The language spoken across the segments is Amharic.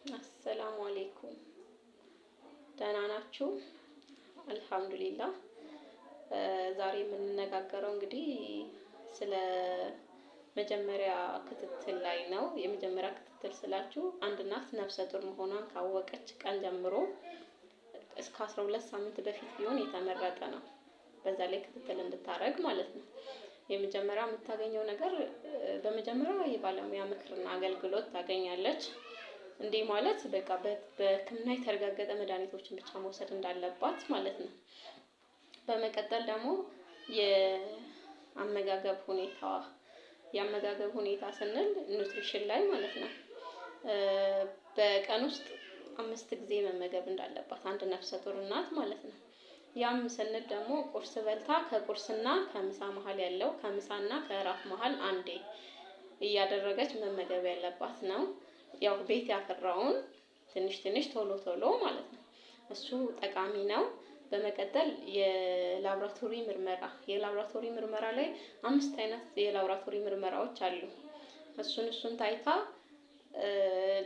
አሰላሙ አለይኩም ደህና ናችሁ? አልሐምዱሊላህ። ዛሬ የምንነጋገረው እንግዲህ ስለ መጀመሪያ ክትትል ላይ ነው። የመጀመሪያ ክትትል ስላችሁ አንድ እናት ነፍሰ ጡር መሆኗን ካወቀች ቀን ጀምሮ እስከ 12 ሳምንት በፊት ቢሆን የተመረጠ ነው። በዛ ላይ ክትትል እንድታረግ ማለት ነው። የመጀመሪያ የምታገኘው ነገር በመጀመሪያ የባለሙያ ምክርና አገልግሎት ታገኛለች። እንዲህ ማለት በቃ በሕክምና የተረጋገጠ መድኃኒቶችን ብቻ መውሰድ እንዳለባት ማለት ነው። በመቀጠል ደግሞ የአመጋገብ ሁኔታ ስንል ኑትሪሽን ላይ ማለት ነው። በቀን ውስጥ 5 ጊዜ መመገብ እንዳለባት አንድ ነፍሰ ጡር እናት ማለት ነው። ያም ስንል ደግሞ ቁርስ በልታ ከቁርስና ከምሳ መሀል ያለው ከምሳና ከእራት መሀል አንዴ እያደረገች መመገብ ያለባት ነው። ያው ቤት ያፈራውን ትንሽ ቶሎ ማለት ነው። እሱ ጠቃሚ ነው። በመቀጠል የላብራቶሪ ምርመራ ላይ 5 አይነት የላብራቶሪ ምርመራዎች አሉ። እሱን ታይታ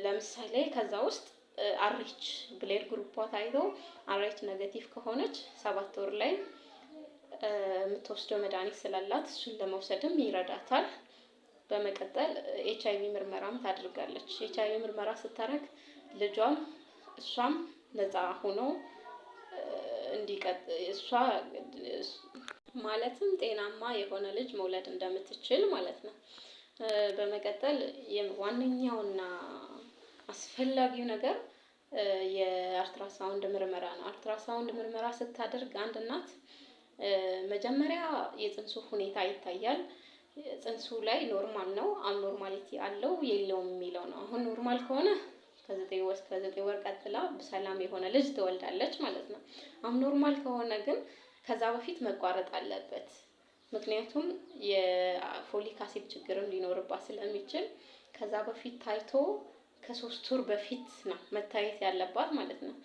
ለምሳሌ ከዛ ውስጥ አርኤች ብሌድ ግሩፓ ታይቶ አርኤች ኔጌቲቭ ከሆነች 7 ወር ላይ የምትወስደው መድኃኒት ስላላት እሱን ለመውሰድም ይረዳታል። በመቀጠል ኤችአይቪ ምርመራም ታደርጋለች። ኤችአይቪ ምርመራ ስታደርግ ልጇም እሷም ነፃ ሆኖ ማለትም ጤናማ የሆነ ልጅ መውለድ እንደምትችል ማለት ነው። በመቀጠል ዋነኛውና አስፈላጊው ነገር የአልትራሳውንድ ምርመራ ነው። አልትራሳውንድ ምርመራ ስታደርግ አንድ እናት መጀመሪያ የፅንሱ ሁኔታ ይታያል። ፅንሱ ላይ ኖርማል ነው አብኖርማሊቲ አለው የለውም የሚለው ነው። አሁን ኖርማል ከሆነ ከ9 ወር ቀጥላ ሰላም የሆነ ልጅ ትወልዳለች ማለት ነው። አብኖርማል ከሆነ ግን ከዛ በፊት መቋረጥ አለበት። ምክንያቱም የፎሊክ አሲድ ችግርም ሊኖርባት ስለሚችል ከዛ በፊት ታይቶ ከ3 ወር በፊት ነው መታየት ያለባት ማለት ነው።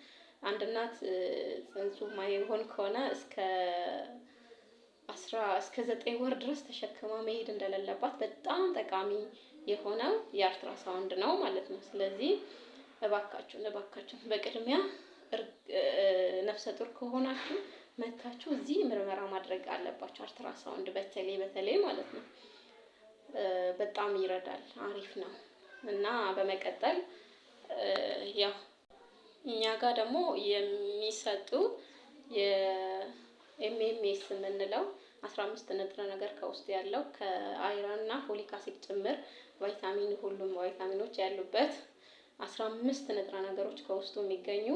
አንድ እናት ፅንሱ ማይሆን ከሆነ እስከ 9 ወር ድረስ ተሸክማ መሄድ እንደሌለባት በጣም ጠቃሚ የሆነው የአልትራሳውንድ ነው ማለት ነው። ስለዚህ እባካችሁን በቅድሚያ ነፍሰ ጡር ከሆናችሁ መታችሁ እዚህ ምርመራ ማድረግ አለባችሁ። አልትራሳውንድ በተለይ ማለት ነው። በጣም ይረዳል፣ አሪፍ ነው። እና በመቀጠል ያው እኛ ጋር ደግሞ የሚሰጡ የኤምኤምኤስ የምንለው 15 ንጥረ ነገር ከውስጥ ያለው ከአይረን እና ፎሊክ አሲድ ጭምር ሁሉም ቫይታሚኖች ያሉበት 15 ንጥረ ነገሮች ከውስጡ የሚገኙ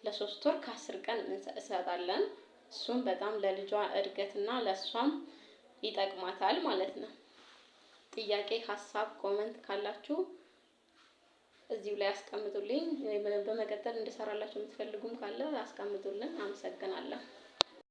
ለ3 ወር ከ10 ቀን እንሰጣለን። እሱም በጣም ለልጇ እድገትና ለሷም ይጠቅማታል ማለት ነው። ጥያቄ፣ ሀሳብ፣ ኮሜንት ካላችሁ እዚሁ ላይ አስቀምጡልኝ። በመቀጠል እንድሰራላችሁ የምትፈልጉም ካለ አስቀምጡልን። አመሰግናለሁ።